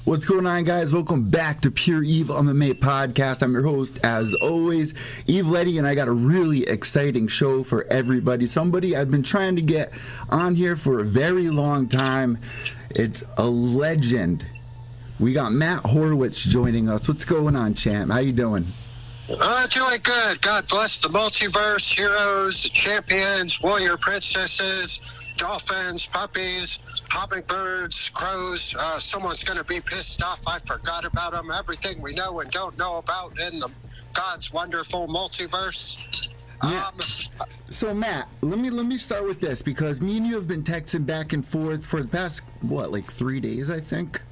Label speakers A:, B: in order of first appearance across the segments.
A: What's going on, guys? Welcome back to Pure Evil MMA Podcast. I'm your host, as always, Eve Letty, and I got a really exciting show for everybody. Somebody I've been trying to get on here for a very long time. It's a legend. We got Matt Horwich joining us. What's going on, champ? How you doing?
B: Doing good. God bless the multiverse, heroes, champions, warrior princesses, dolphins, puppies, hummingbirds, crows. Someone's going to be pissed off I forgot about them. Everything we know and don't know about in the God's wonderful multiverse.
A: So Matt, let me start with this, because me and you have been texting back and forth for the past, like 3 days, I think?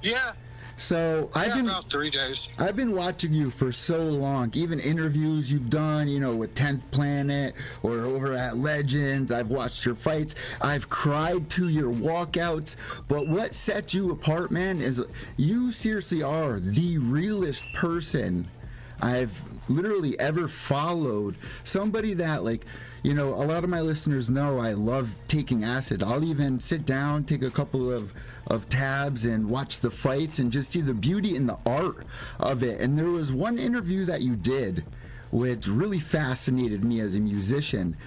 B: Yeah.
A: So
B: about 3 days.
A: I've been watching you for so long, even interviews you've done, with 10th Planet or over at Legends. I've watched your fights. I've cried to your walkouts. But what sets you apart, man, is you seriously are the realest person I've literally ever followed. Somebody that, a lot of my listeners know I love taking acid. I'll even sit down, take a couple of tabs and watch the fights and just see the beauty and the art of it. And there was one interview that you did which really fascinated me as a musician.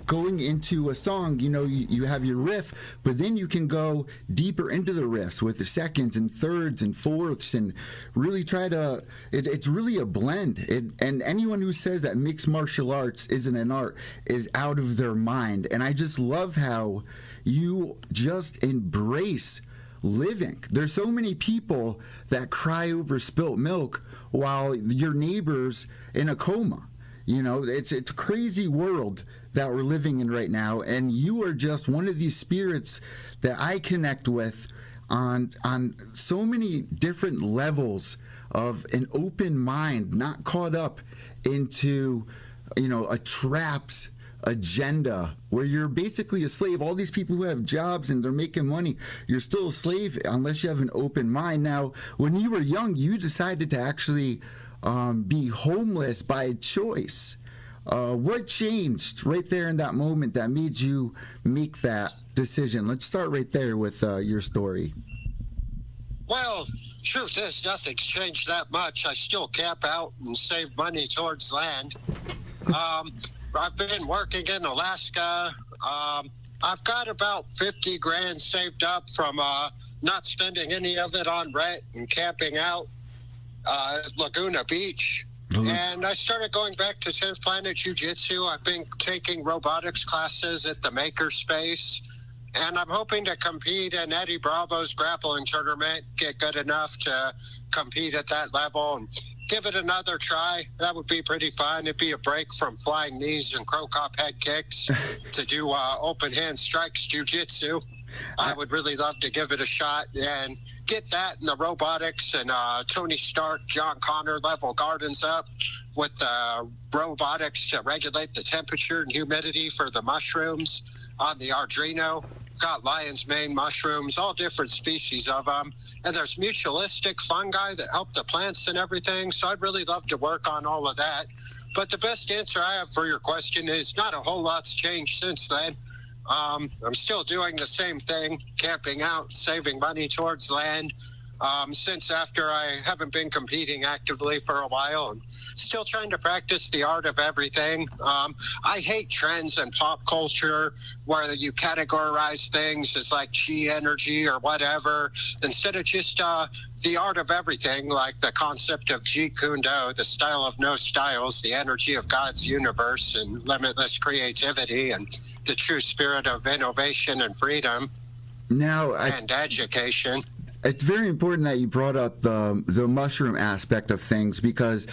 A: Going into a song, you have your riff, but then you can go deeper into the riffs with the seconds and thirds and fourths and really try to, it's really a blend. And anyone who says that mixed martial arts isn't an art is out of their mind. And I just love how you just embrace living. There's so many people that cry over spilt milk while your neighbor's in a coma. It's a crazy world that we're living in right now, and you are just one of these spirits that I connect with on so many different levels of an open mind, not caught up into, a trap's agenda where you're basically a slave. All these people who have jobs and they're making money, you're still a slave unless you have an open mind. Now, when you were young, you decided to actually be homeless by choice. What changed right there in that moment that made you make that decision? Let's start right there with your story.
B: Well, truth is, nothing's changed that much. I still camp out and save money towards land. I've been working in Alaska. I've got about 50 grand saved up from not spending any of it on rent and camping out at Laguna Beach. And I started going back to 10th Planet Jiu-Jitsu. I've been taking robotics classes at the Makerspace, and I'm hoping to compete in Eddie Bravo's grappling tournament, get good enough to compete at that level and give it another try. That would be pretty fun. It'd be a break from flying knees and crow cop head kicks to do open hand strikes jiu-jitsu. I would really love to give it a shot and get that in the robotics and Tony Stark, John Connor level gardens up with the robotics to regulate the temperature and humidity for the mushrooms on the Arduino. Got lion's mane mushrooms, all different species of them. And there's mutualistic fungi that help the plants and everything. So I'd really love to work on all of that. But the best answer I have for your question is not a whole lot's changed since then. I'm still doing the same thing, camping out, saving money towards land. Since after I haven't been competing actively for a while and still trying to practice the art of everything. I hate trends and pop culture where you categorize things as like chi energy or whatever, instead of just the art of everything, like the concept of Jeet Kune Do, the style of no styles, the energy of God's universe and limitless creativity and the true spirit of innovation and freedom and education.
A: It's very important that you brought up the mushroom aspect of things because,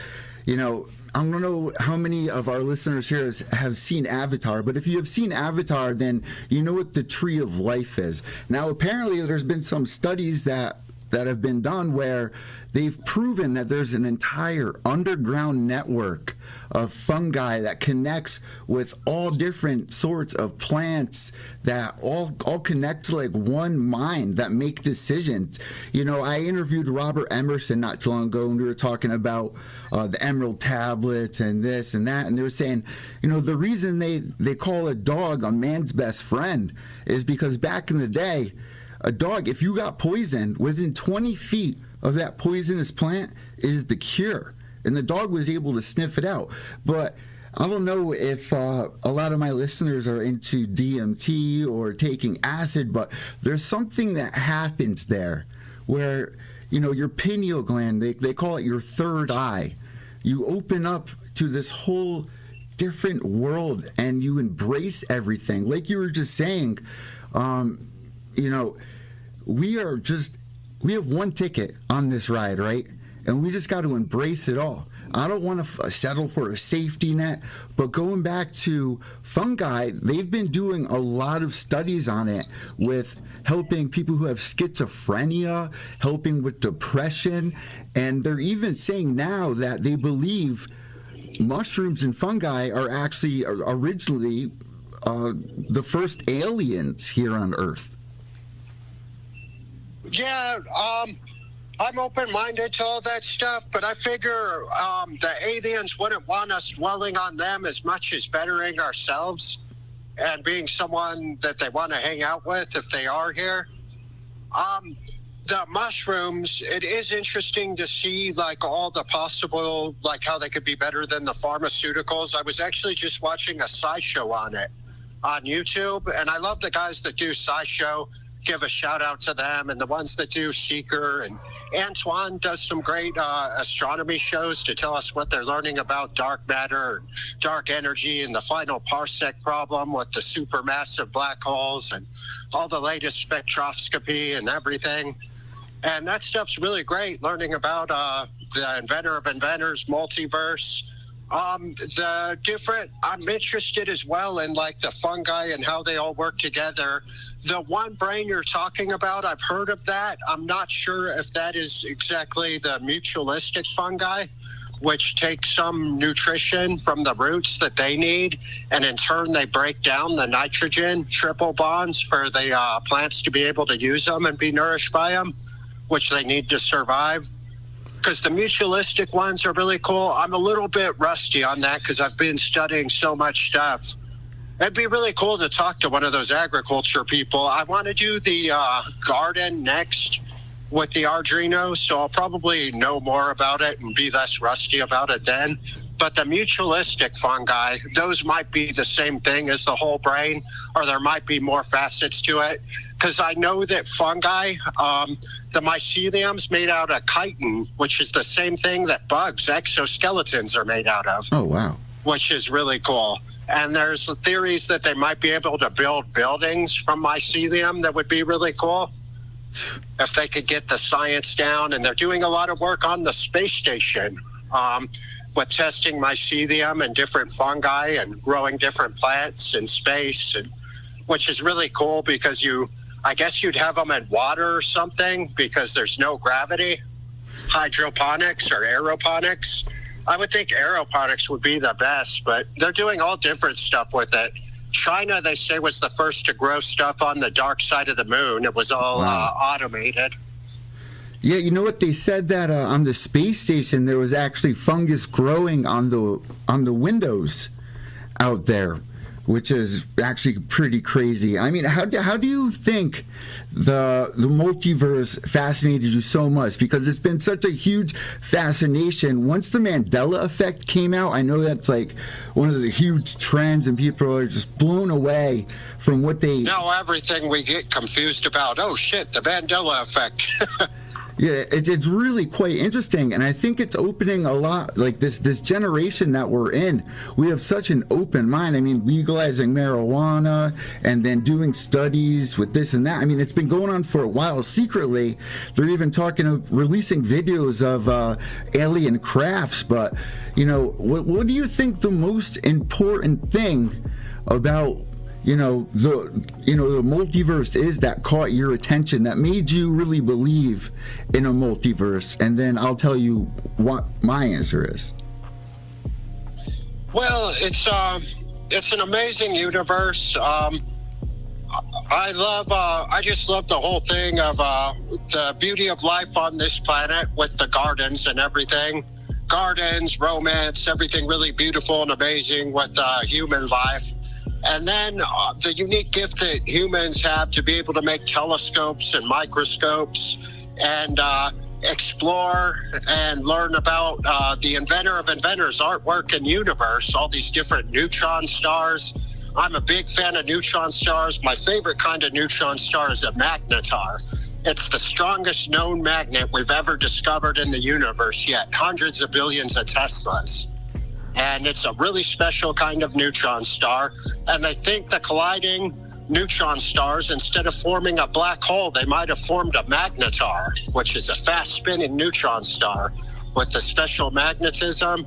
A: I don't know how many of our listeners here have seen Avatar, but if you have seen Avatar, then you know what the Tree of Life is. Now, apparently, there's been some studies that have been done where they've proven that there's an entire underground network of fungi that connects with all different sorts of plants that all connect to like one mind that make decisions. You know, I interviewed Robert Emerson not too long ago, and we were talking about the emerald tablets and this and that, and they were saying, you know, the reason they call a dog a man's best friend is because back in the day, a dog, if you got poisoned, within 20 feet of that poisonous plant is the cure. And the dog was able to sniff it out. But I don't know if a lot of my listeners are into DMT or taking acid, but there's something that happens there where, you know, your pineal gland, they call it your third eye. You open up to this whole different world and you embrace everything. Like you were just saying, you know, we have one ticket on this ride, right? And we just got to embrace it all. I don't want to settle for a safety net, but going back to fungi, they've been doing a lot of studies on it with helping people who have schizophrenia, helping with depression, and they're even saying now that they believe mushrooms and fungi are actually originally the first aliens here on Earth.
B: Yeah, I'm open-minded to all that stuff, but I figure the aliens wouldn't want us dwelling on them as much as bettering ourselves and being someone that they want to hang out with if they are here. The mushrooms, it is interesting to see like all the possible, like how they could be better than the pharmaceuticals. I was actually just watching a SciShow on it on YouTube, and I love the guys that do SciShow. Give a shout out to them, and the ones that do Seeker, and Antoine does some great astronomy shows to tell us what they're learning about dark matter, dark energy, and the final parsec problem with the supermassive black holes and all the latest spectroscopy and everything. And that stuff's really great, learning about the inventor of inventors, Multiverse. I'm interested as well in like the fungi and how they all work together. The one brain you're talking about, I've heard of that. I'm not sure if that is exactly the mutualistic fungi, which take some nutrition from the roots that they need, and in turn they break down the nitrogen triple bonds for the plants to be able to use them and be nourished by them, which they need to survive. Because the mutualistic ones are really cool. I'm a little bit rusty on that because I've been studying so much stuff. It'd be really cool to talk to one of those agriculture people. I want to do the garden next with the Arduino, so I'll probably know more about it and be less rusty about it then. But the mutualistic fungi, those might be the same thing as the whole brain, or there might be more facets to it. Because I know that fungi, the mycelium's made out of chitin, which is the same thing that bugs' exoskeletons are made out of.
A: Oh, wow.
B: Which is really cool. And there's theories that they might be able to build buildings from mycelium that would be really cool if they could get the science down. And they're doing a lot of work on the space station with testing mycelium and different fungi and growing different plants in space, and which is really cool because I guess you'd have them in water or something because there's no gravity. Hydroponics or aeroponics. I would think aeroponics would be the best, but they're doing all different stuff with it. China, they say, was the first to grow stuff on the dark side of the moon. It was all automated.
A: Yeah, you know what? They said that on the space station there was actually fungus growing on the windows out there, which is actually pretty crazy. I mean, how do you think the multiverse fascinated you so much? Because it's been such a huge fascination. Once the Mandela effect came out, I know that's like one of the huge trends, and people are just blown away from what they...
B: Now everything we get confused about, oh shit, the Mandela effect.
A: Yeah, it's really quite interesting, and I think it's opening a lot, like this generation that we're in. We have such an open mind. I mean, legalizing marijuana and then doing studies with this and that. I mean, it's been going on for a while. Secretly, they're even talking of releasing videos of alien crafts. But what do you think the most important thing about the multiverse is that caught your attention, that made you really believe in a multiverse? And then I'll tell you what my answer is.
B: Well, it's an amazing universe. I just love the whole thing of the beauty of life on this planet with the gardens and everything. Gardens, romance, everything really beautiful and amazing with human life. And then the unique gift that humans have to be able to make telescopes and microscopes and explore and learn about the inventor of inventors, artwork, and universe, all these different neutron stars. I'm a big fan of neutron stars. My favorite kind of neutron star is a magnetar. It's the strongest known magnet we've ever discovered in the universe yet, hundreds of billions of Teslas. And it's a really special kind of neutron star. And they think the colliding neutron stars, instead of forming a black hole, they might have formed a magnetar, which is a fast-spinning neutron star with the special magnetism.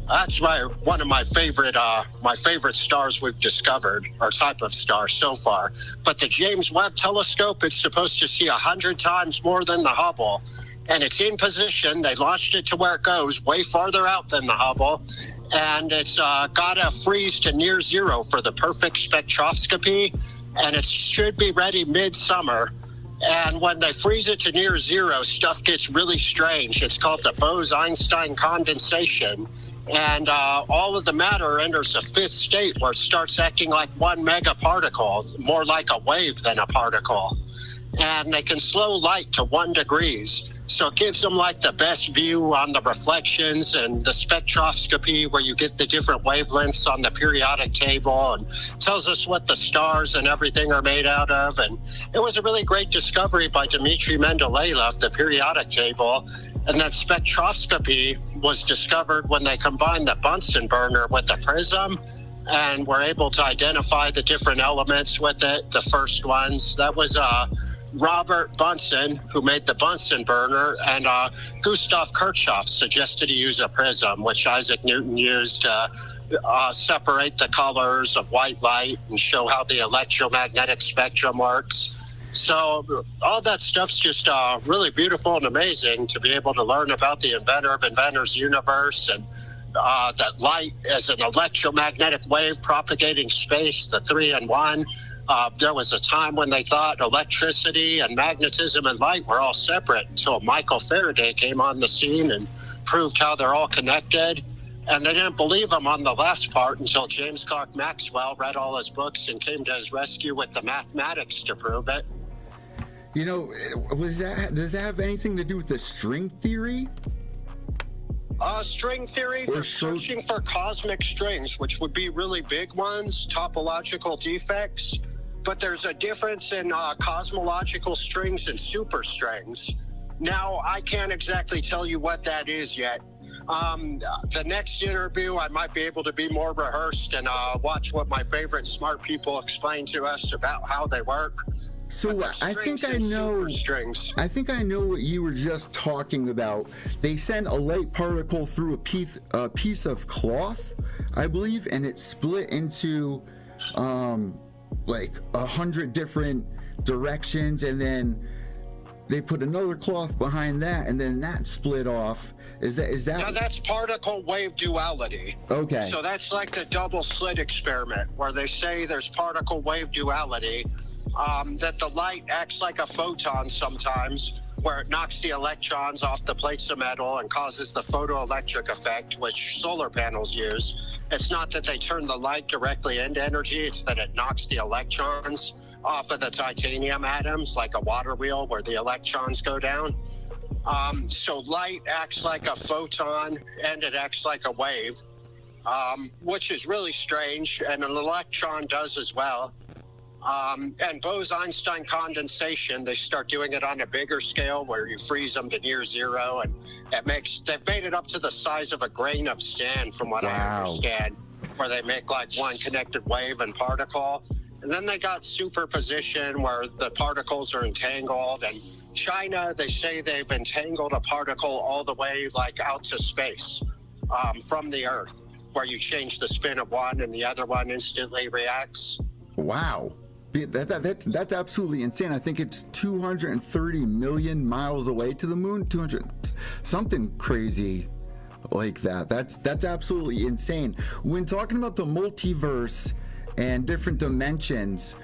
B: That's one of my favorite stars we've discovered, or type of star so far. But the James Webb telescope, it's supposed to see 100 times more than the Hubble. And it's in position. They launched it to where it goes, way farther out than the Hubble. And it's got to freeze to near zero for the perfect spectroscopy. And it should be ready midsummer. And when they freeze it to near zero, stuff gets really strange. It's called the Bose-Einstein condensation. And all of the matter enters a fifth state where it starts acting like one megaparticle, more like a wave than a particle. And they can slow light to 1 degree. So it gives them like the best view on the reflections and the spectroscopy, where you get the different wavelengths on the periodic table, and tells us what the stars and everything are made out of. And it was a really great discovery by Dmitry Mendeleev, the periodic table. And that spectroscopy was discovered when they combined the Bunsen burner with the prism, and were able to identify the different elements with it. The first ones, that was Robert Bunsen, who made the Bunsen burner, and Gustav Kirchhoff suggested he use a prism, which Isaac Newton used to separate the colors of white light and show how the electromagnetic spectrum works. So all that stuff's just really beautiful and amazing to be able to learn about the inventor of inventors universe, and that light as an electromagnetic wave propagating space, the 3-in-1. There was a time when they thought electricity and magnetism and light were all separate, until Michael Faraday came on the scene and proved how they're all connected. And they didn't believe him on the last part until James Clerk Maxwell read all his books and came to his rescue with the mathematics to prove it.
A: Does that have anything to do with the string theory?
B: String theory, they're searching for cosmic strings, which would be really big ones, topological defects. But there's a difference in cosmological strings and superstrings. Now, I can't exactly tell you what that is yet. The next interview, I might be able to be more rehearsed and watch what my favorite smart people explain to us about how they work.
A: So I think I know what you were just talking about. They sent a light particle through a piece of cloth, I believe, and it split into like 100 different directions, and then they put another cloth behind that, and then that split off. Is that?
B: Now that's particle wave duality.
A: Okay.
B: So that's like the double slit experiment, where they say there's particle wave duality. That the light acts like a photon sometimes, where it knocks the electrons off the plates of metal and causes the photoelectric effect, which solar panels use. It's not that they turn the light directly into energy, it's that it knocks the electrons off of the titanium atoms, like a water wheel where the electrons go down. So light acts like a photon and it acts like a wave, which is really strange, and an electron does as well. And Bose-Einstein condensation, they start doing it on a bigger scale where you freeze them to near zero, and they've made it up to the size of a grain of sand, from what I understand, where they make like one connected wave and particle. And then they got superposition where the particles are entangled. And China, they say they've entangled a particle all the way like out to space from the Earth, where you change the spin of one and the other one instantly reacts.
A: Wow. That's absolutely insane. I think it's 230 million miles away to the moon. 200, something crazy like that. That's absolutely insane. When talking about the multiverse and different dimensions,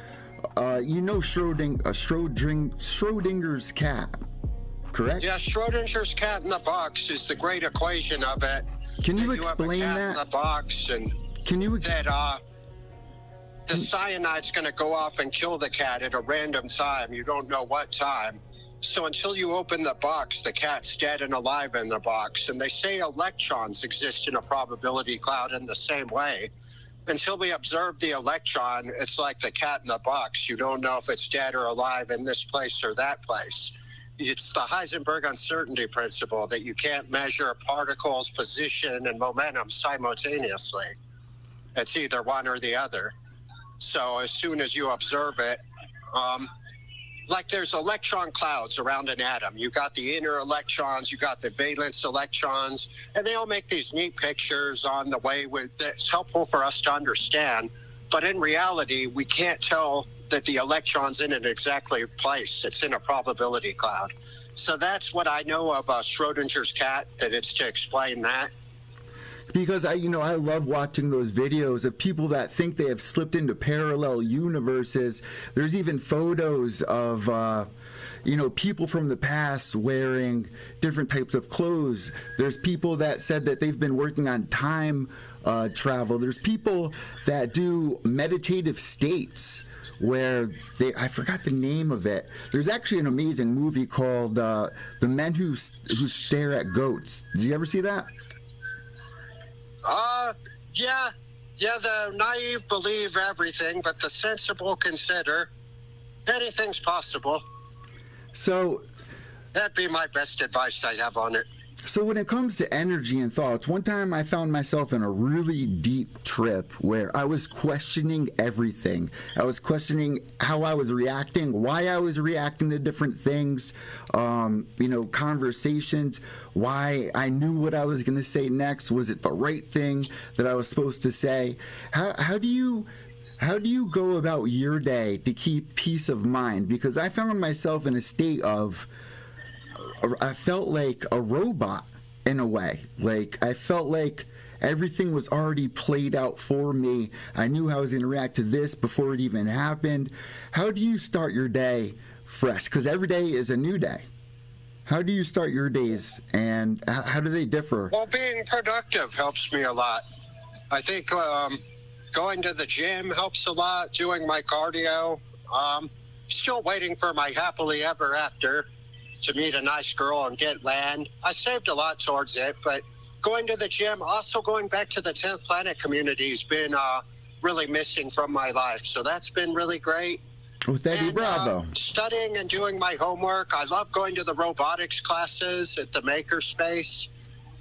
A: you know Schrodinger's cat, correct?
B: Yeah, Schrodinger's cat in the box is the great equation of it.
A: Can you explain
B: that?
A: In
B: the box, and
A: can you
B: the cyanide's going to go off and kill the cat at a random time. You don't know what time. So until you open the box, the cat's dead and alive in the box. And they say electrons exist in a probability cloud in the same way. Until we observe the electron, it's like the cat in the box. You don't know if it's dead or alive in this place or that place. It's the Heisenberg uncertainty principle that you can't measure particles' position and momentum simultaneously. It's either one or the other. So as soon as you observe it, like there's electron clouds around an atom. You got the inner electrons, you got the valence electrons, and they all make these neat pictures on the way that's helpful for us to understand. But in reality, we can't tell that the electron's in an exactly place. It's in a probability cloud. So that's what I know of Schrodinger's cat, that it's to explain that.
A: Because I love watching those videos of people that think they have slipped into parallel universes. There's even photos of, people from the past wearing different types of clothes. There's people that said that they've been working on time travel. There's people that do meditative states where I forgot the name of it. There's actually an amazing movie called The Men Who Stare at Goats. Did you ever see that?
B: Yeah, the naive believe everything, but the sensible consider anything's possible.
A: So
B: that'd be my best advice I have on it.
A: So when it comes to energy and thoughts, one time I found myself in a really deep trip where I was questioning everything. I was questioning how I was reacting, why I was reacting to different things, conversations, why I knew what I was going to say next. Was it the right thing that I was supposed to say? How do you go about your day to keep peace of mind? Because I found myself in a state of, I felt like a robot in a way. Like I felt like everything was already played out for me. I knew how I was going to react to this before it even happened. How do you start your day fresh? Because every day is a new day. How do you start your days, and how do they differ?
B: Well, being productive helps me a lot. I think going to the gym helps a lot, doing my cardio. Still waiting for my happily ever after to meet a nice girl and get land. I saved a lot towards it, but going to the gym, also going back to the 10th Planet community has been really missing from my life. So that's been really great.
A: With Eddie Bravo.
B: Studying and doing my homework. I love going to the robotics classes at the Makerspace.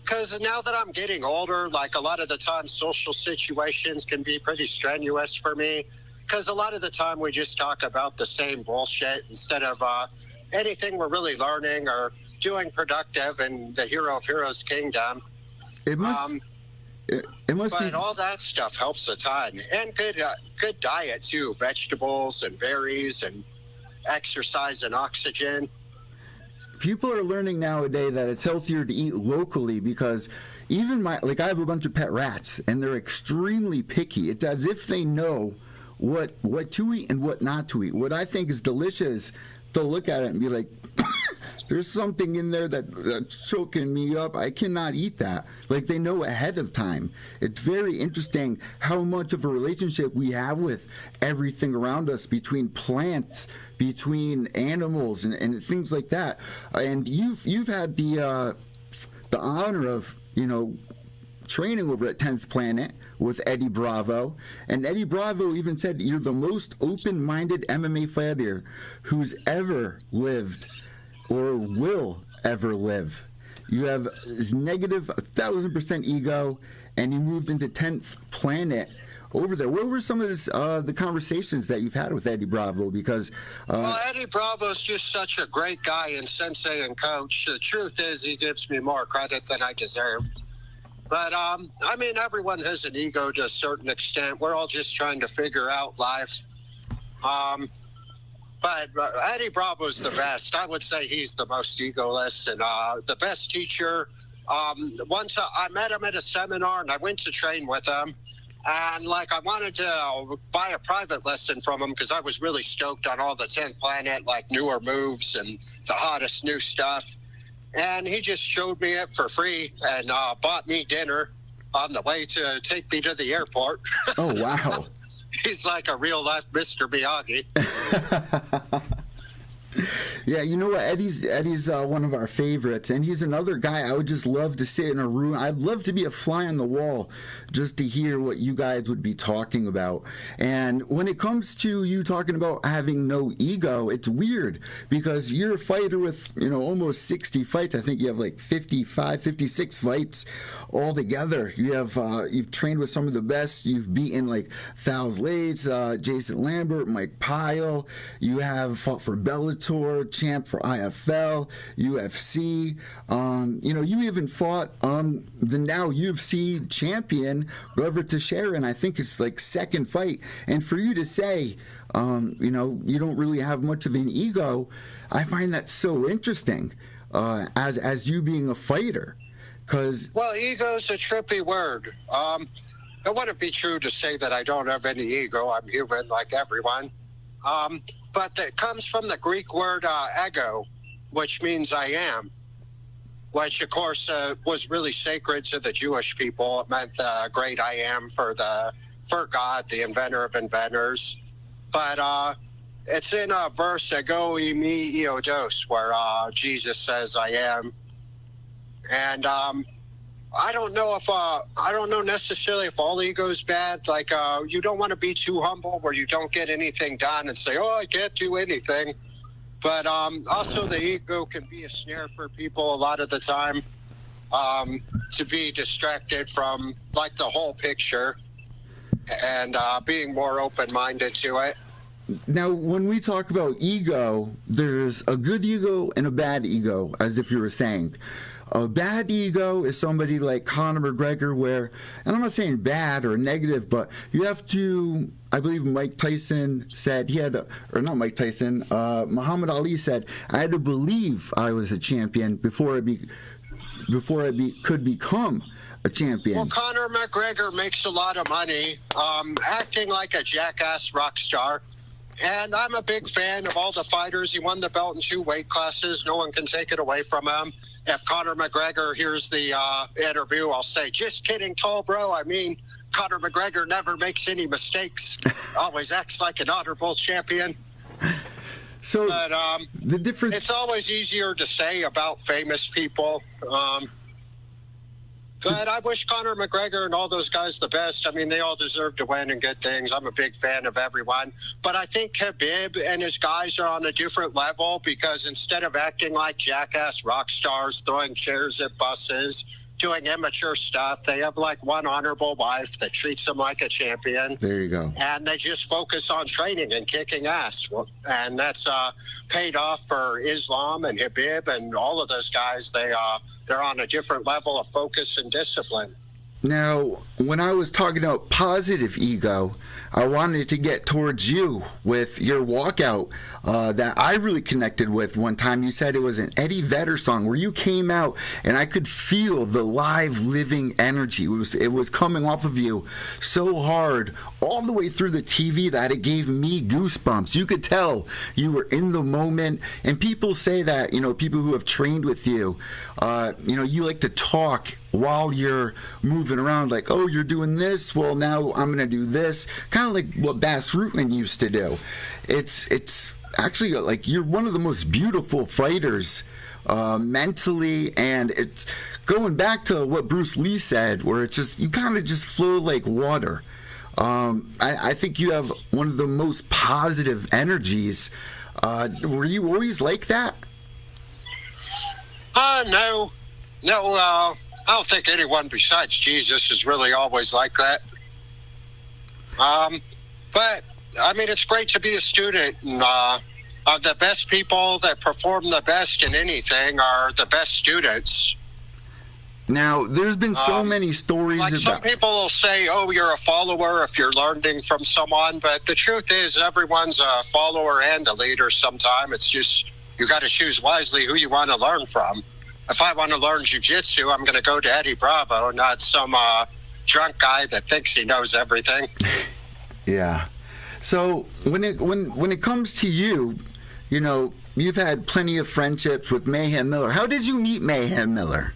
B: Because now that I'm getting older, like a lot of the time social situations can be pretty strenuous for me. Because a lot of the time we just talk about the same bullshit instead of anything we're really learning or doing productive in the Hero of Heroes Kingdom.
A: It must
B: but
A: be...
B: all that stuff helps a ton. And good diet, too. Vegetables and berries and exercise and oxygen.
A: People are learning nowadays that it's healthier to eat locally because even I have a bunch of pet rats, and they're extremely picky. It's as if they know what to eat and what not to eat. What I think is delicious, they'll look at it and be like, there's something in there that's choking me up. I cannot eat that. Like they know ahead of time. It's very interesting how much of a relationship we have with everything around us, between plants, between animals, and things like that. And you've had the honor of training over at 10th Planet with Eddie Bravo, and Eddie Bravo even said you're the most open-minded MMA fighter who's ever lived or will ever live. You have this negative 1,000% ego, and you moved into 10th Planet over there. What were some of the conversations that you've had with Eddie Bravo? Because
B: well, Eddie Bravo's just such a great guy and sensei and coach. The truth is, he gives me more credit than I deserve. But I mean, everyone has an ego to a certain extent. We're all just trying to figure out life. But Eddie Bravo's the best. I would say he's the most egoless and the best teacher. Once I met him at a seminar, and I went to train with him. And, like, I wanted to buy a private lesson from him because I was really stoked on all the 10th Planet, like, newer moves and the hottest new stuff. And he just showed me it for free and bought me dinner on the way to take me to the airport.
A: Oh, wow.
B: He's like a real-life Mr. Miyagi.
A: Yeah, you know what? Eddie's one of our favorites, and he's another guy I would just love to sit in a room. I'd love to be a fly on the wall just to hear what you guys would be talking about. And when it comes to you talking about having no ego, it's weird because you're a fighter with, almost 60 fights. I think you have like 55, 56 fights all together. You have you've trained with some of the best. You've beaten like Thals Lates, Jason Lambert, Mike Pyle. You have fought for Bellator, champ for IFL, UFC. You even fought the now UFC champion, Glover Teixeira, and I think it's like second fight. And for you to say, you don't really have much of an ego, I find that so interesting as you being a fighter.
B: Well, ego's a trippy word. It wouldn't be true to say that I don't have any ego. I'm human like everyone. But it comes from the Greek word ego, which means I am, which, of course, was really sacred to the Jewish people. It meant the great I am for God, the inventor of inventors. But it's in a verse, ego me iodos, where Jesus says I am. And I don't know necessarily if all ego is bad. Like, you don't want to be too humble where you don't get anything done and say, I can't do anything. But also the ego can be a snare for people a lot of the time, to be distracted from, like, the whole picture and being more open-minded to it.
A: Now, when we talk about ego, there's a good ego and a bad ego, as if you were saying. A bad ego is somebody like Conor McGregor where, and I'm not saying bad or negative, but you have to, I believe Mike Tyson said Muhammad Ali said, I had to believe I was a champion before I could become a champion.
B: Well, Conor McGregor makes a lot of money acting like a jackass rock star. And I'm a big fan of all the fighters. He won the belt in 2 weight classes. No one can take it away from him. If Conor McGregor hears the interview, I'll say, just kidding, tall bro. I mean, Conor McGregor never makes any mistakes. Always acts like an honorable champion.
A: So,
B: but
A: the difference...
B: It's always easier to say about famous people. But I wish Conor McGregor and all those guys the best. I mean, they all deserve to win and get things. I'm a big fan of everyone. But I think Khabib and his guys are on a different level because instead of acting like jackass rock stars, throwing chairs at buses, doing immature stuff, they have like one honorable wife that treats them like a champion.
A: There you go.
B: And they just focus on training and kicking ass. And that's paid off for Islam and Khabib and all of those guys. They're on a different level of focus and discipline.
A: Now, when I was talking about positive ego, I wanted to get towards you with your walkout that I really connected with one time. You said it was an Eddie Vedder song where you came out and I could feel the live living energy. It was coming off of you so hard all the way through the TV that it gave me goosebumps. You could tell you were in the moment. And people say that, people who have trained with you, you like to talk while you're moving around, like, oh, you're doing this, well, now I'm going to do this, kind of like what Bas Rutten used to do. It's actually, like, you're one of the most beautiful fighters mentally, and it's going back to what Bruce Lee said, where it's just, you kind of just flow like water. I think you have one of the most positive energies. Were you always like that?
B: No. I don't think anyone besides Jesus is really always like that. But, I mean, it's great to be a student, and the best people that perform the best in anything are the best students.
A: Now, there's been so many stories
B: like
A: about...
B: Some people will say, oh, you're a follower if you're learning from someone, but the truth is everyone's a follower and a leader sometime. It's just, you got to choose wisely who you want to learn from. If I want to learn jiu-jitsu, I'm going to go to Eddie Bravo, not some drunk guy that thinks he knows everything.
A: Yeah. So when it comes to you, you know, you've had plenty of friendships with Mayhem Miller. How did you meet Mayhem Miller?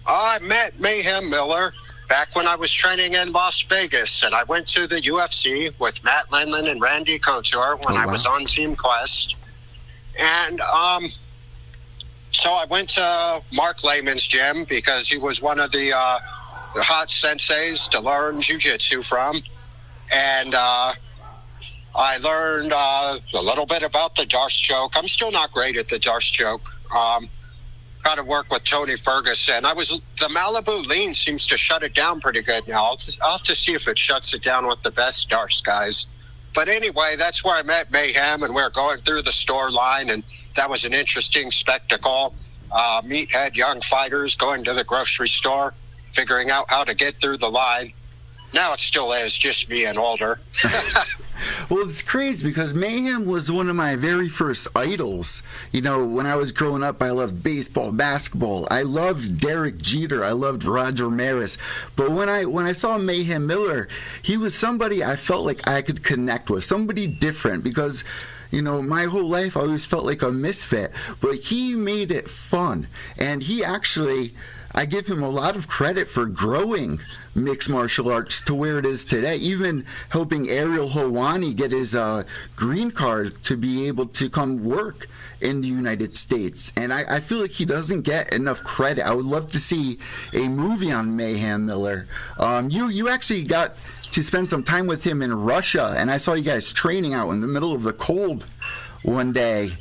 B: I met Mayhem Miller back when I was training in Las Vegas, and I went to the UFC with Matt Lindland and Randy Couture when I was on Team Quest. And so I went to Mark Lehman's gym because he was one of the hot senseis to learn jiu-jitsu from. And I learned a little bit about the Darce choke. I'm still not great at the Darce choke. Got to work with Tony Ferguson. The Malibu lean seems to shut it down pretty good now. I'll have to see if it shuts it down with the best Darce guys. But anyway, that's where I met Mayhem, and we were going through the store line, and that was an interesting spectacle. Meathead young fighters going to the grocery store, figuring out how to get through the line. Now it still is, just me and older.
A: Well, it's crazy because Mayhem was one of my very first idols. You know, when I was growing up, I loved baseball, basketball. I loved Derek Jeter. I loved Roger Maris. But when I saw Mayhem Miller, he was somebody I felt like I could connect with, somebody different, because, you know, my whole life I always felt like a misfit. But he made it fun. And he actually... I give him a lot of credit for growing mixed martial arts to where it is today, even helping Ariel Helwani get his green card to be able to come work in the United States. And I feel like he doesn't get enough credit. I would love to see a movie on Mayhem Miller. You actually got to spend some time with him in Russia, and I saw you guys training out in the middle of the cold one day.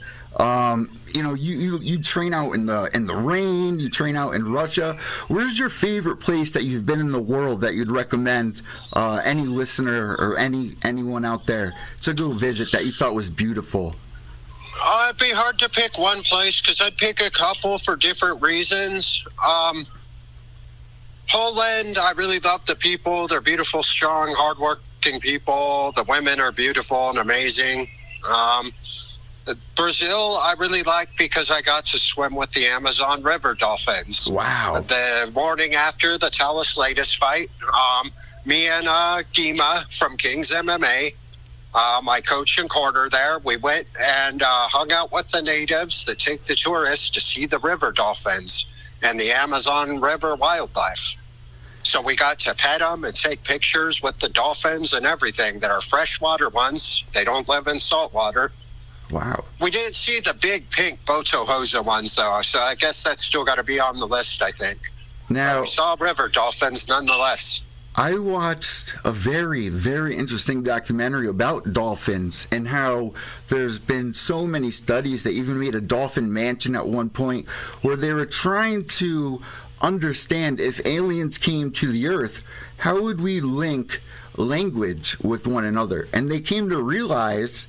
A: You know, you train out in the rain, you train out in Russia. Where's your favorite place that you've been in the world that you'd recommend any listener or anyone out there to go visit that you thought was beautiful?
B: It'd be hard to pick one place because I'd pick a couple for different reasons. Poland, I really love the people. They're beautiful, strong, hardworking people. The women are beautiful and amazing. Brazil, I really like because I got to swim with the Amazon River dolphins.
A: Wow.
B: The morning after the Talis latest fight, me and Gima from King's MMA, my coach and corner there, we went and hung out with the natives that take the tourists to see the river dolphins and the Amazon River wildlife. So we got to pet them and take pictures with the dolphins and everything that are freshwater ones. They don't live in saltwater.
A: Wow.
B: We didn't see the big pink Botohosa ones, though, so I guess that's still got to be on the list, I think.
A: Now,
B: but we saw river dolphins nonetheless.
A: I watched a very, very interesting documentary about dolphins and how there's been so many studies that even made a dolphin mansion at one point where they were trying to understand if aliens came to the Earth, how would we link language with one another? And they came to realize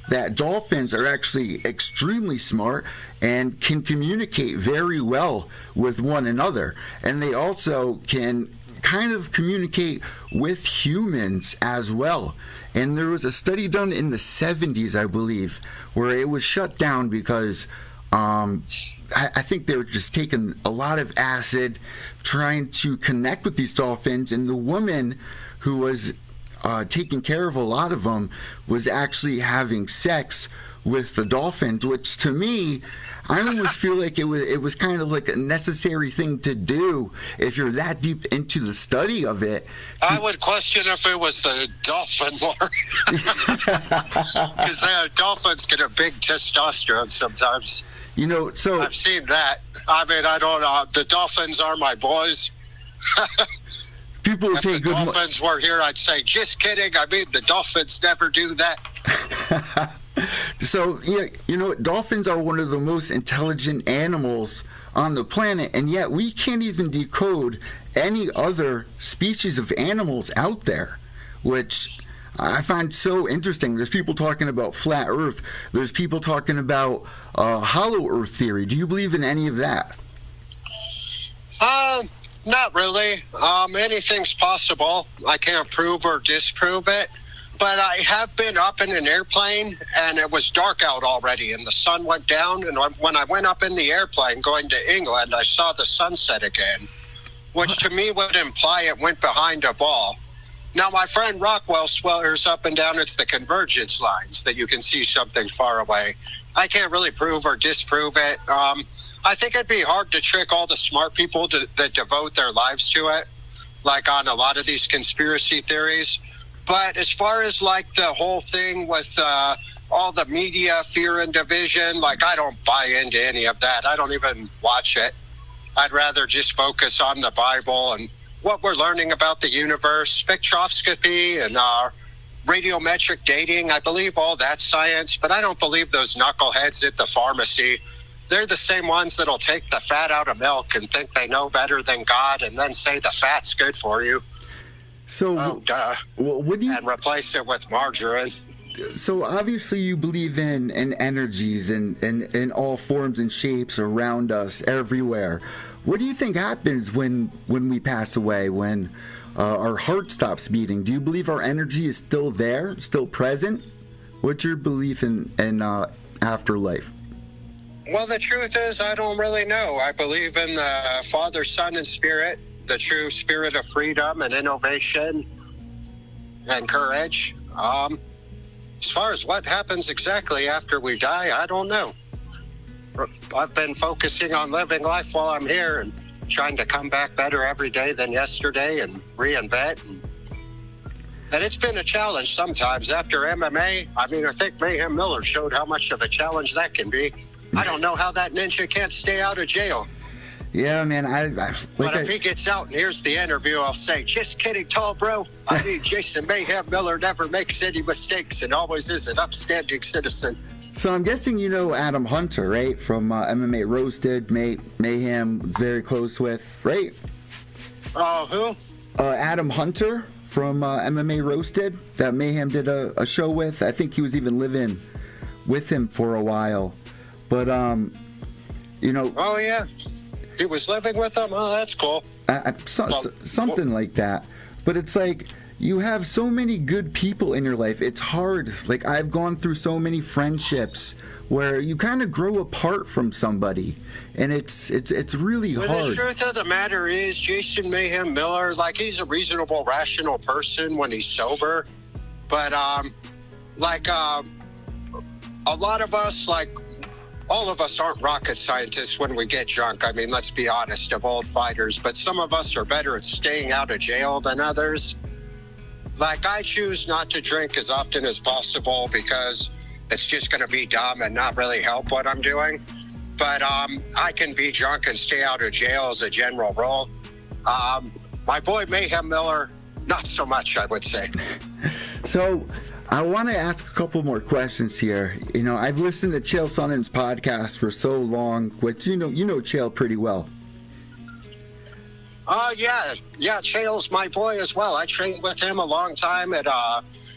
A: that dolphins are actually extremely smart and can communicate very well with one another. And they also can kind of communicate with humans as well. And there was a study done in the 70s, I believe, where it was shut down because I think they were just taking a lot of acid trying to connect with these dolphins. And the woman who was taking care of a lot of them was actually having sex with the dolphins, which to me, I almost feel like it was kind of like a necessary thing to do if you're that deep into the study of it.
B: I would question if it was the dolphin more. Because dolphins get a big testosterone sometimes.
A: So
B: I've seen that. I mean, I don't know. The dolphins are my boys.
A: People would
B: if
A: pay
B: the
A: good money.
B: dolphins were here, I'd say, just kidding. I mean, the dolphins never do that.
A: So, dolphins are one of the most intelligent animals on the planet, and yet we can't even decode any other species of animals out there, which I find so interesting. There's people talking about flat Earth. There's people talking about hollow Earth theory. Do you believe in any of that?
B: Not really. Anything's possible. I can't prove or disprove it. But I have been up in an airplane, and it was dark out already, and the sun went down. And when I went up in the airplane going to England, I saw the sunset again, which to me would imply it went behind a ball. Now, my friend Rockwell swears up and down it's the convergence lines that you can see something far away. I can't really prove or disprove it. I think it'd be hard to trick all the smart people that devote their lives to it, like on a lot of these conspiracy theories. But as far as like the whole thing with all the media fear and division, like I don't buy into any of that. I don't even watch it. I'd rather just focus on the Bible and what we're learning about the universe, spectroscopy and radiometric dating. I believe all that's science, but I don't believe those knuckleheads at the pharmacy. They're the same ones that'll take the fat out of milk and think they know better than God and then say the fat's good for you.
A: So, what do you...
B: And replace it with margarine.
A: So obviously you believe in energies and in all forms and shapes around us everywhere. What do you think happens when we pass away, when our heart stops beating? Do you believe our energy is still there, still present? What's your belief in afterlife?
B: Well, the truth is I don't really know. I believe in the Father, Son, and Spirit, the true spirit of freedom and innovation and courage. As far as what happens exactly after we die, I don't know. I've been focusing on living life while I'm here and trying to come back better every day than yesterday and reinvent. And it's been a challenge sometimes. After MMA, I think Mayhem Miller showed how much of a challenge that can be. I don't know how that ninja can't stay out of jail.
A: Yeah, man.
B: But if he gets out and here's the interview, I'll say, just kidding, tall bro. Jason Mayhem Miller never makes any mistakes and always is an upstanding citizen.
A: So I'm guessing you know Adam Hunter, right? From MMA Roasted, Mayhem was very close with, right?
B: Who?
A: Adam Hunter from MMA Roasted that Mayhem did a show with. I think he was even living with him for a while. But,
B: Oh, yeah. He was living with him? Oh, that's cool.
A: Something like that. But it's like, you have so many good people in your life. It's hard. Like, I've gone through so many friendships where you kind of grow apart from somebody. And it's really hard.
B: The truth of the matter is, Jason Mayhem Miller, like, he's a reasonable, rational person when he's sober. But, a lot of us, like, all of us aren't rocket scientists when we get drunk. I mean, let's be honest, of old fighters. But some of us are better at staying out of jail than others. Like, I choose not to drink as often as possible because it's just going to be dumb and not really help what I'm doing. But I can be drunk and stay out of jail as a general rule. My boy Mayhem Miller, not so much, I would say.
A: So I want to ask a couple more questions here. I've listened to Chael Sonnen's podcast for so long, which you know Chael pretty well.
B: Yeah, Chael's my boy as well. I trained with him a long time at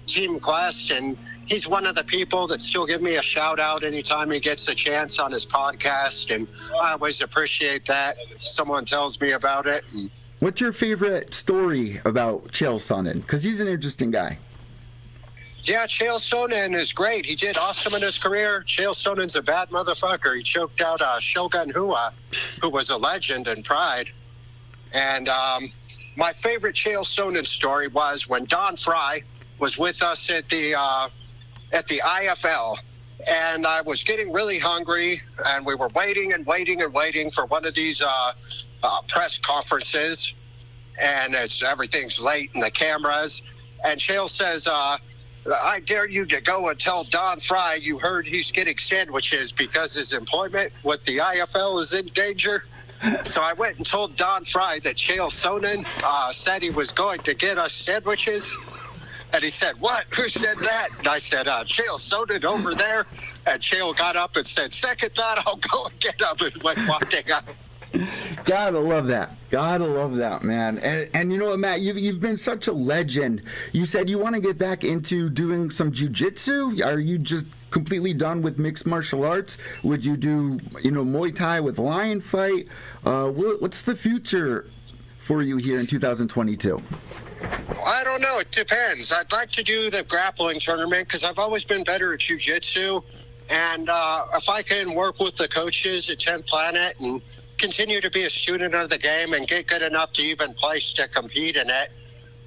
B: Team Quest, and he's one of the people that still give me a shout out anytime he gets a chance on his podcast, and I always appreciate that. Someone tells me about it.
A: What's your favorite story about Chael Sonnen? Because he's an interesting guy.
B: Yeah, Chael Sonnen is great. He did awesome in his career. Chael Sonnen's a bad motherfucker. He choked out Shogun Hua, who was a legend in Pride. And my favorite Chael Sonnen story was when Don Fry was with us at the IFL, And I was getting really hungry, and we were waiting and waiting and waiting for one of these press conferences, and everything's late in the cameras. And Chael says, I dare you to go and tell Don Fry you heard he's getting sandwiches because his employment with the IFL is in danger. So I went and told Don Fry that Chael Sonnen said he was going to get us sandwiches. And he said, what? Who said that? And I said, Chael Sonnen over there. And Chael got up and said, second thought, I'll go and get up, and went walking up.
A: Gotta love that. Gotta love that, man. And you know what, Matt? You've been such a legend. You said you want to get back into doing some jiu-jitsu. Are you just completely done with mixed martial arts? Would you do, Muay Thai with lion fight? What's the future for you here in 2022?
B: I don't know. It depends. I'd like to do the grappling tournament because I've always been better at jiu-jitsu. And if I can work with the coaches at 10th Planet and continue to be a student of the game and get good enough to even place to compete in it.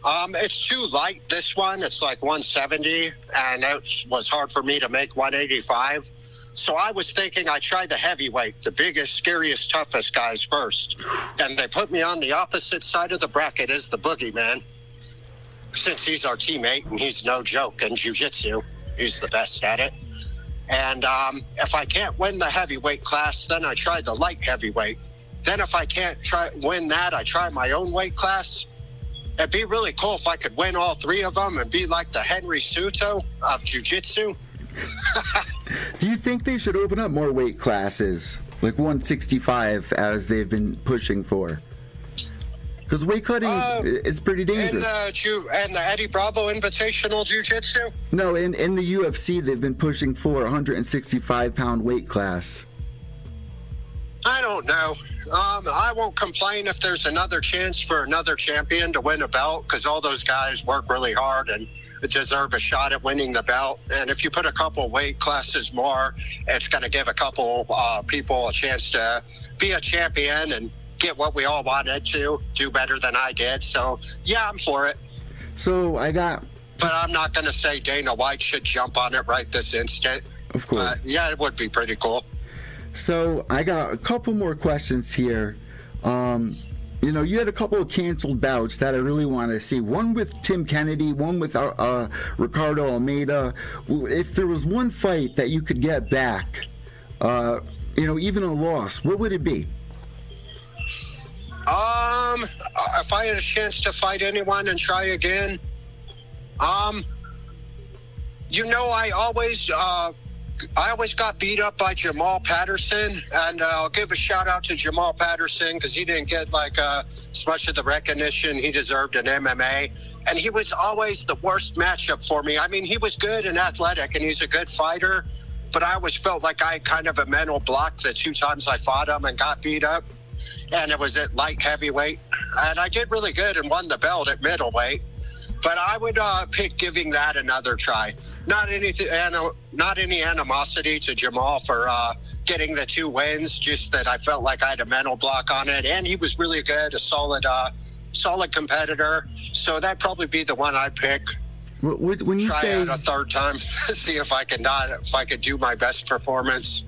B: It's too light, this one. It's like 170, and it was hard for me to make 185. So I was thinking I'd try the heavyweight, the biggest, scariest, toughest guys first. And they put me on the opposite side of the bracket as the boogeyman. Since he's our teammate, and he's no joke in jiu-jitsu. He's the best at it. And if I can't win the heavyweight class, then I try the light heavyweight. Then if I can't win that, I try my own weight class. It'd be really cool if I could win all three of them and be like the Henry Suto of jiu-jitsu.
A: Do you think they should open up more weight classes, like 165, as they've been pushing for? Because weight cutting is pretty dangerous.
B: And the Eddie Bravo Invitational Jiu-Jitsu?
A: No, in the UFC, they've been pushing for a 165-pound weight class.
B: I don't know. I won't complain if there's another chance for another champion to win a belt, because all those guys work really hard and deserve a shot at winning the belt. And if you put a couple weight classes more, it's going to give a couple people a chance to be a champion and get what we all wanted to, do better than I did. So, yeah, I'm for it.
A: So
B: But I'm not going to say Dana White should jump on it right this instant.
A: Of course.
B: Yeah, it would be pretty cool.
A: So I got a couple more questions here. You had a couple of canceled bouts that I really want to see. One with Tim Kennedy, one with Ricardo Almeida. If there was one fight that you could get back, even a loss, what would it be?
B: If I had a chance to fight anyone and try again, I always got beat up by Jamal Patterson, and I'll give a shout out to Jamal Patterson because he didn't get as much of the recognition he deserved in MMA, and he was always the worst matchup for me. I mean, he was good and athletic, and he's a good fighter, but I always felt like I had kind of a mental block the two times I fought him and got beat up, and it was at light heavyweight, and I did really good and won the belt at middleweight. But I would pick giving that another try. Not any animosity to Jamal for getting the 2 wins, just that I felt like I had a mental block on it. And he was really good, a solid competitor. So that'd probably be the one I'd pick.
A: When you
B: try
A: say
B: it a third time, see if I could do my best performance.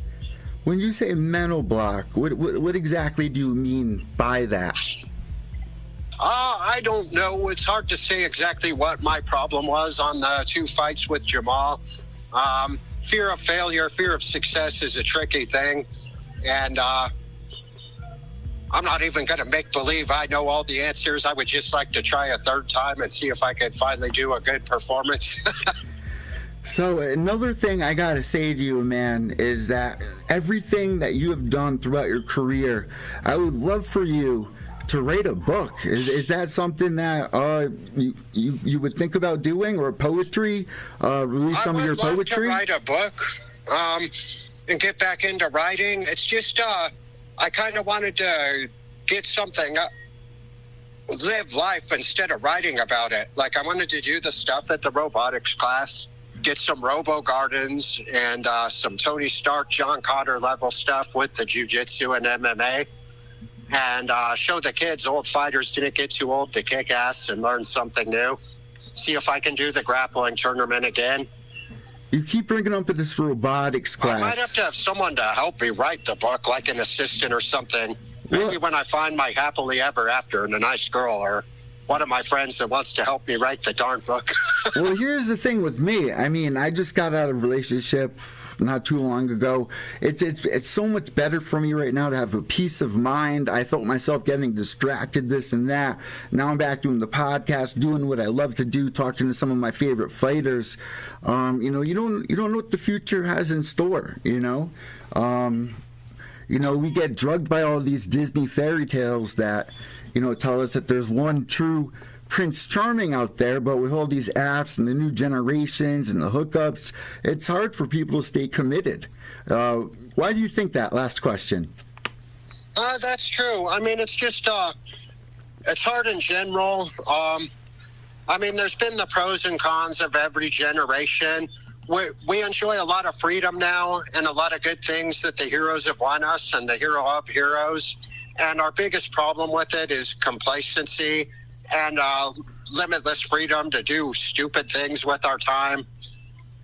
A: When you say mental block, what exactly do you mean by that?
B: I don't know. It's hard to say exactly what my problem was on the 2 fights with Jamal. Fear of failure, fear of success is a tricky thing. And I'm not even going to make believe I know all the answers. I would just like to try a third time and see if I could finally do a good performance.
A: So another thing I got to say to you, man, is that everything that you have done throughout your career, I would love for you to write a book. Is that something that you would think about doing, or poetry? Release some of your poetry?
B: I would love to write a book and get back into writing. It's just I kind of wanted to get something live life instead of writing about it. Like I wanted to do the stuff at the robotics class, get some Robo Gardens and some Tony Stark, John Cotter level stuff with the jiu-jitsu and MMA. And show the kids old fighters didn't get too old to kick ass and learn something new. See if I can do the grappling tournament again.
A: You keep bringing up this robotics class.
B: I might have to have someone to help me write the book, like an assistant or something. Maybe
A: Well-
B: when I find my happily ever after and a nice girl, or one of my friends that wants to help me write the darn book.
A: Well, here's the thing with me. I mean, I just got out of a relationship not too long ago. It's so much better for me right now to have a peace of mind. I felt myself getting distracted, this and that. Now I'm back doing the podcast, doing what I love to do, talking to some of my favorite fighters. You know, you don't know what the future has in store. You know, we get drugged by all these Disney fairy tales that, you know, tell us that there's one true Prince Charming out there, but with all these apps and the new generations and the hookups, it's hard for people to stay committed. Why do you think that? Last question.
B: That's true. I mean, it's just, it's hard in general. I mean, there's been the pros and cons of every generation. We enjoy a lot of freedom now and a lot of good things that the heroes have won us and the hero of heroes. And our biggest problem with it is complacency and limitless freedom to do stupid things with our time.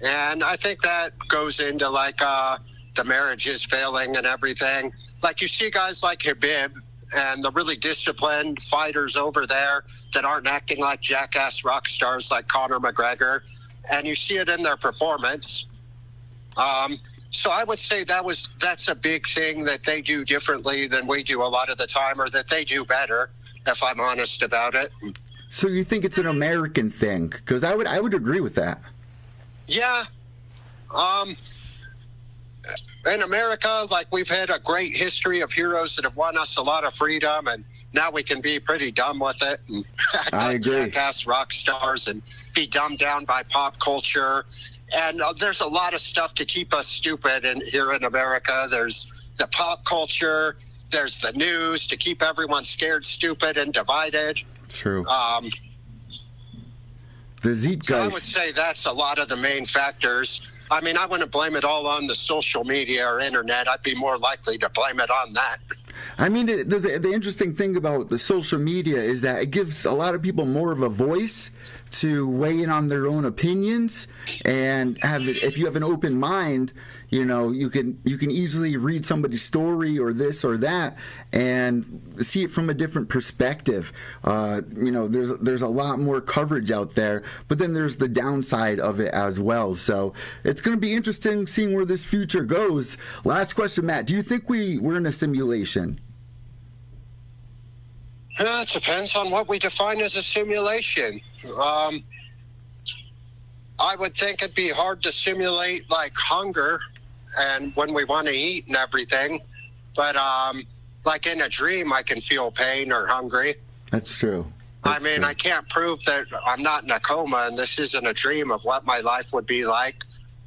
B: And I think that goes into like the marriages failing and everything. Like you see guys like Habib and the really disciplined fighters over there that aren't acting like jackass rock stars like Conor McGregor, and you see it in their performance. So I would say that's a big thing that they do differently than we do a lot of the time, or that they do better, if I'm honest about it.
A: So you think it's an American thing? Because I would agree with that.
B: Yeah. In America, like, we've had a great history of heroes that have won us a lot of freedom, and now we can be pretty dumb with it and act
A: I
B: like
A: agree.
B: jackass rock stars and be dumbed down by pop culture. And there's a lot of stuff to keep us stupid here in America. There's the pop culture. There's the news to keep everyone scared, stupid, and divided.
A: True. The
B: So I
A: zeitgeist.
B: would say that's a lot of the main factors. I mean, I wouldn't blame it all on the social media or internet. I'd be more likely to blame it on that.
A: I mean, the interesting thing about the social media is that it gives a lot of people more of a voice to weigh in on their own opinions, and if you have an open mind, you know, you can easily read somebody's story or this or that and see it from a different perspective. You know, there's a lot more coverage out there, but then there's the downside of it as well. So it's going to be interesting seeing where this future goes. Last question, Matt. Do you think we're in a simulation?
B: It depends on what we define as a simulation. I would think it'd be hard to simulate like hunger and when we want to eat and everything. But like in a dream, I can feel pain or hungry.
A: That's true.
B: I mean, I can't prove that I'm not in a coma and this isn't a dream of what my life would be like.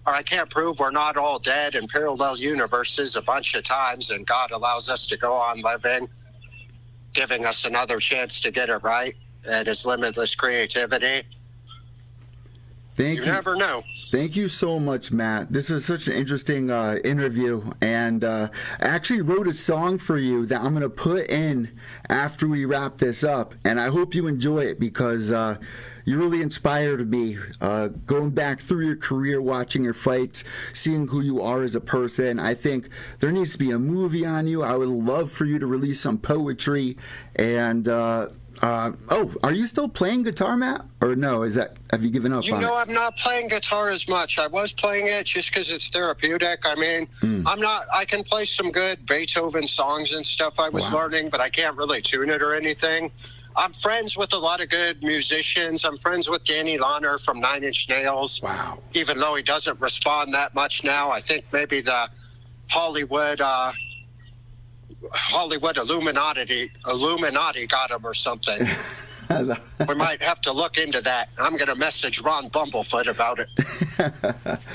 B: Or I can't prove we're not all dead in parallel universes a bunch of times and God allows us to go on living, giving us another chance to get it right and his limitless creativity.
A: Thank
B: You
A: you.
B: never know.
A: Thank you so much, Matt. This was such an interesting interview, and I actually wrote a song for you that I'm going to put in after we wrap this up, and I hope you enjoy it because you really inspired me going back through your career, watching your fights, seeing who you are as a person. I think there needs to be a movie on you. I would love for you to release some poetry, and are you still playing guitar, Matt? Or no? Have you given up
B: You
A: on
B: know,
A: it?
B: I'm not playing guitar as much. I was playing it just because it's therapeutic. I mean, I can play some good Beethoven songs and stuff I was
A: Wow.
B: learning, but I can't really tune it or anything. I'm friends with a lot of good musicians. I'm friends with Danny Lahner from Nine Inch Nails.
A: Wow.
B: Even though he doesn't respond that much now, I think maybe the Hollywood Illuminati got him or something. We might have to look into that. I'm going to message Ron Bumblefoot about it.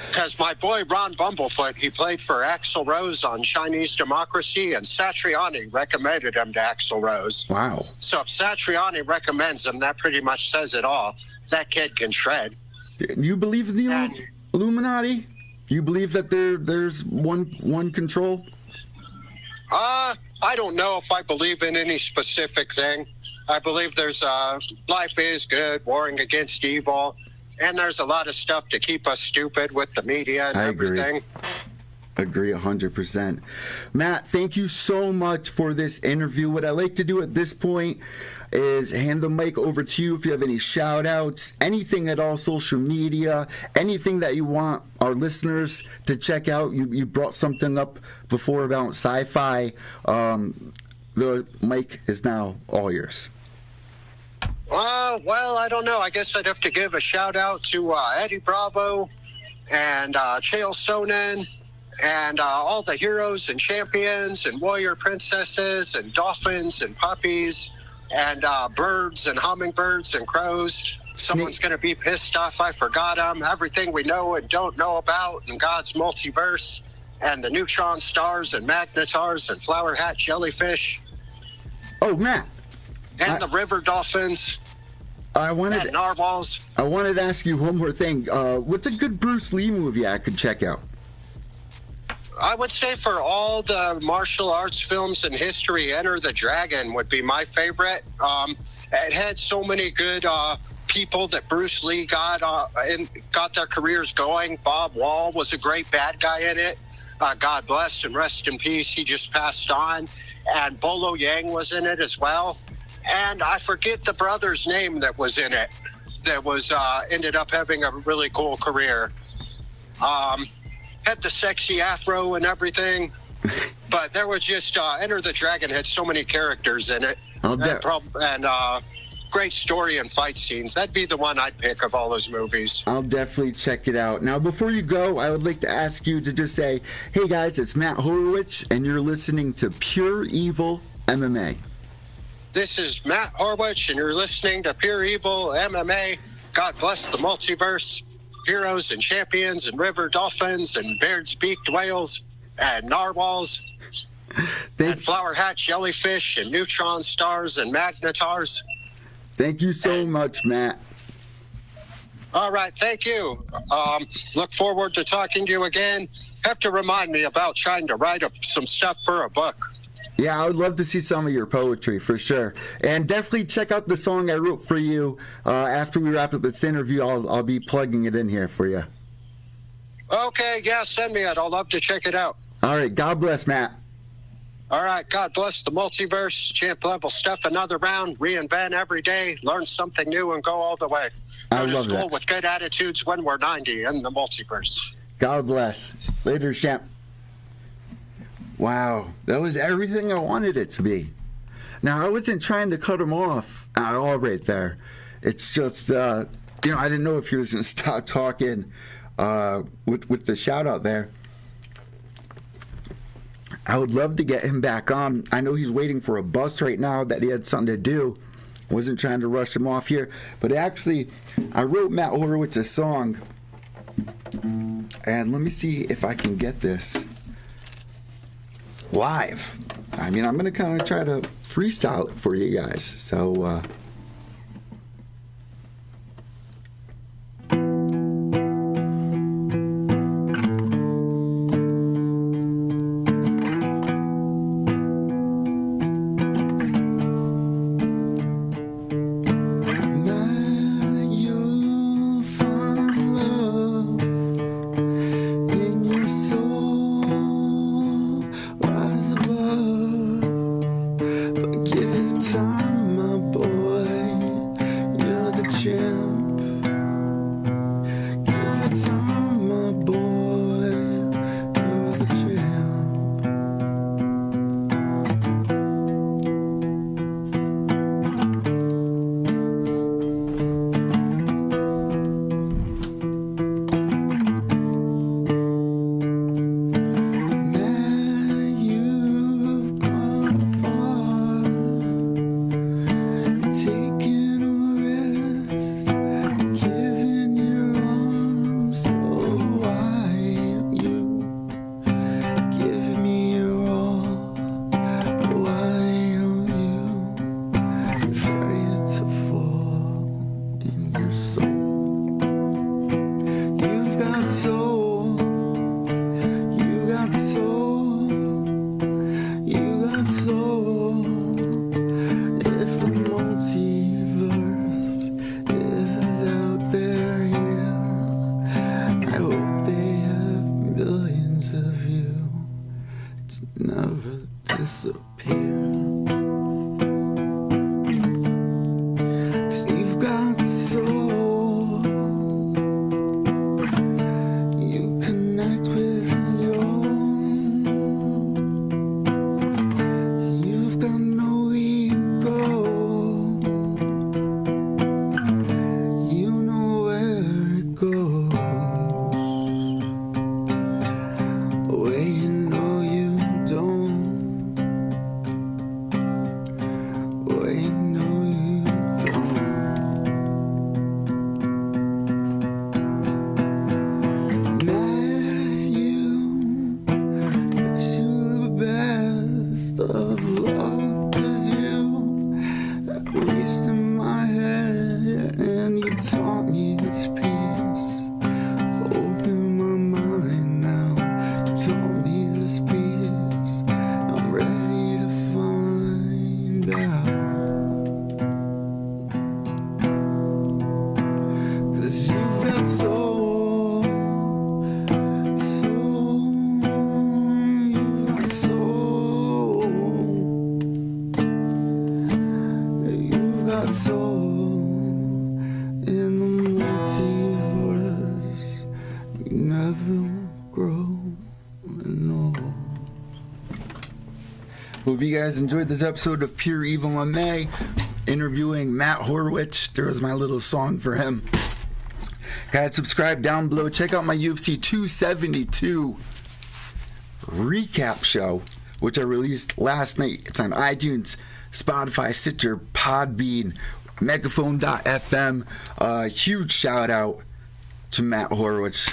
B: Because my boy Ron Bumblefoot, he played for Axl Rose on Chinese Democracy, and Satriani recommended him to Axl Rose.
A: Wow.
B: So if Satriani recommends him, that pretty much says it all. That kid can shred.
A: You believe in the
B: And-
A: Illuminati? You believe that there's one control?
B: I don't know if I believe in any specific thing. I believe there's life is good, warring against evil, And there's a lot of stuff to keep us stupid with the media and
A: I
B: everything.
A: Agree 100%. Matt, thank you so much for this interview. What I like to do at this point is hand the mic over to you if you have any shout outs, anything at all, social media, anything that you want our listeners to check out. You brought something up before about sci-fi. The mic is now all yours.
B: Well, I don't know. I guess I'd have to give a shout out to Eddie Bravo and Chael Sonnen and all the heroes and champions and warrior princesses and dolphins and puppies and birds and hummingbirds and crows. Someone's going to be pissed off I forgot them. Everything we know and don't know about in God's multiverse, and the neutron stars and magnetars and flower hat jellyfish.
A: Oh, Matt.
B: And the river dolphins. And narwhals.
A: I wanted to ask you one more thing. What's a good Bruce Lee movie I could check out?
B: I would say for all the martial arts films in history, Enter the Dragon would be my favorite. It had so many good people that Bruce Lee got their careers going. Bob Wall was a great bad guy in it. God bless and rest in peace. He just passed on. And Bolo Yang was in it as well. And I forget the brother's name that was in it. That was ended up having a really cool career. Had the sexy afro and everything, but there was just Enter the Dragon had so many characters in it, and great story and fight scenes. That'd be the one I'd pick of all those movies.
A: I'll definitely check it out. Now, before you go, I would like to ask you to just say, hey guys, it's Matt Horwich, and you're listening to Pure Evil MMA.
B: This is Matt Horwich, and you're listening to Pure Evil MMA. God bless the multiverse. Heroes and champions and river dolphins and beard's-beaked whales and narwhals and flower hat jellyfish and neutron stars and magnetars.
A: Thank you so much, Matt.
B: All right, thank you. Look forward to talking to you again. Have to remind me about trying to write some stuff for a book.
A: Yeah, I would love to see some of your poetry for sure. And definitely check out the song I wrote for you. After we wrap up this interview, I'll be plugging it in here for you.
B: Okay, yeah, send me it. I'll love to check it out.
A: All right, God bless, Matt.
B: All right, God bless the multiverse. Champ level stuff another round. Reinvent every day. Learn something new and go all the way.
A: I
B: Go
A: love
B: to school
A: that.
B: with good attitudes when we're 90 in the multiverse.
A: God bless. Later, champ. Wow, that was everything I wanted it to be. Now, I wasn't trying to cut him off at all right there. It's just, I didn't know if he was going to stop talking with the shout out there. I would love to get him back on. I know he's waiting for a bus right now that he had something to do. Wasn't trying to rush him off here. But actually, I wrote Matt Horwitz a song. And let me see if I can get this live. I mean, I'm going to kind of try to freestyle it for you guys. So, give it time, my boy. to never disappear. 'Cause you've got soul. You connect with your own. You've got no ego. You know where it goes. Way you know you don't. Way you know you don't. Met you, wish you the best of luck, 'cause you reached in my head and you taught me its peace. Open my mind now, you taught me this peace. I'm ready to find out. 'Cause you've got soul, soul, you've got soul. You've got soul in the multiverse. You never grow old. Hope you guys enjoyed this episode of Pure Evil MMA, interviewing Matt Horwich. There was my little song for him. Guys, subscribe down below. Check out my UFC 272 recap show, which I released last night. It's on iTunes, Spotify, Stitcher, Podbean, Megaphone.fm. Huge shout out to Matt Horwich.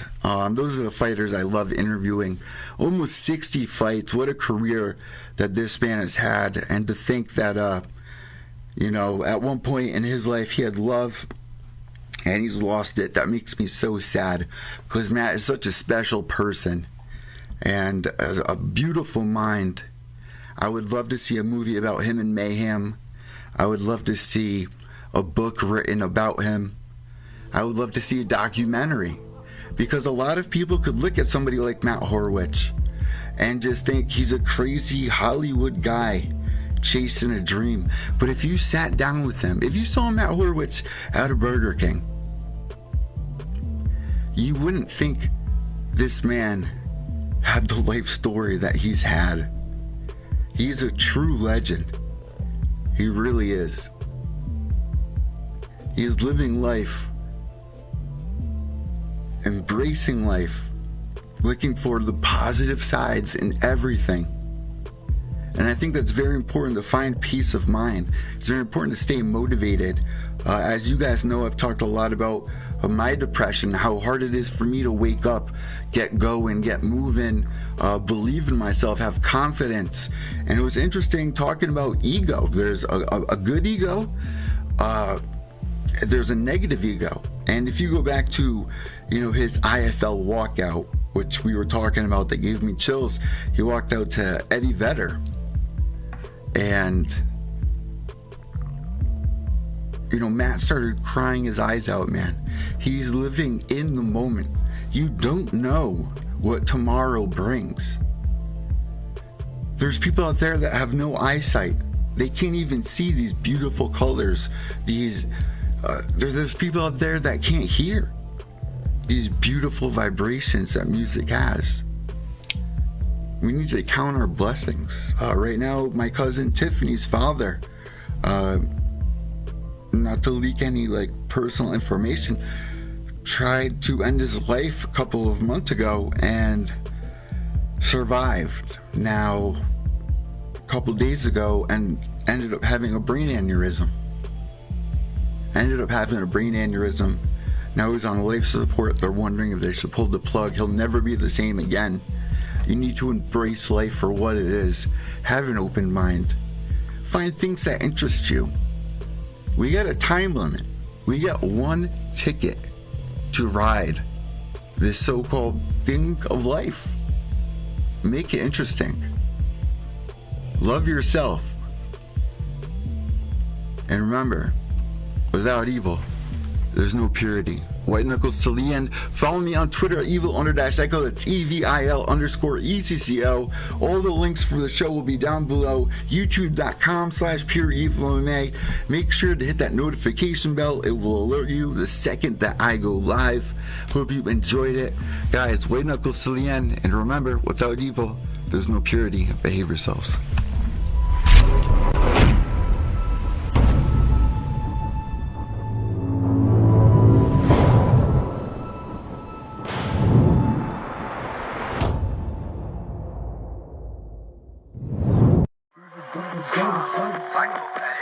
A: Those are the fighters I love interviewing. Almost 60 fights. What a career that this man has had. And to think that, at one point in his life he had love and he's lost it. That makes me so sad, because Matt is such a special person and has a beautiful mind. I would love to see a movie about him and Mayhem. I would love to see a book written about him. I would love to see a documentary, because a lot of people could look at somebody like Matt Horwich and just think he's a crazy Hollywood guy chasing a dream. But if you sat down with him, if you saw Matt Horwich at a Burger King, you wouldn't think this man had the life story that he's had. He's a true legend. He really is. He is living life, embracing life, looking for the positive sides in everything. And I think that's very important, to find peace of mind. It's very important to stay motivated. As you guys know, I've talked a lot about my depression, how hard it is for me to wake up, get going, get moving, believe in myself, have confidence. And it was interesting talking about ego. There's a good ego, there's a negative ego. And if you go back to, his IFL walkout, which we were talking about, that gave me chills. He walked out to Eddie Vedder, and Matt started crying his eyes out, man. He's living in the moment. You don't know what tomorrow brings. There's people out there that have no eyesight. They can't even see these beautiful colors. There's people out there that can't hear these beautiful vibrations that music has. We need to count our blessings. Right now, my cousin Tiffany's father, not to leak any personal information, tried to end his life a couple of months ago and survived. Now, a couple days ago, and ended up having a brain aneurysm. Now he's on life support. They're wondering if they should pull the plug. He'll never be the same again. You need to embrace life for what it is. Have an open mind. Find things that interest you. We got a time limit. We got one ticket to ride this so-called thing of life. Make it interesting. Love yourself. And remember, without evil, there's no purity. White Knuckles to the end. Follow me on Twitter at evil_echo. That's EVIL_ECCO. All the links for the show will be down below. YouTube.com/PureEvilMMA. Make sure to hit that notification bell. It will alert you the second that I go live. Hope you enjoyed it. Guys, White Knuckles to the end. And remember, without evil, there's no purity. Behave yourselves.
C: Psychopath.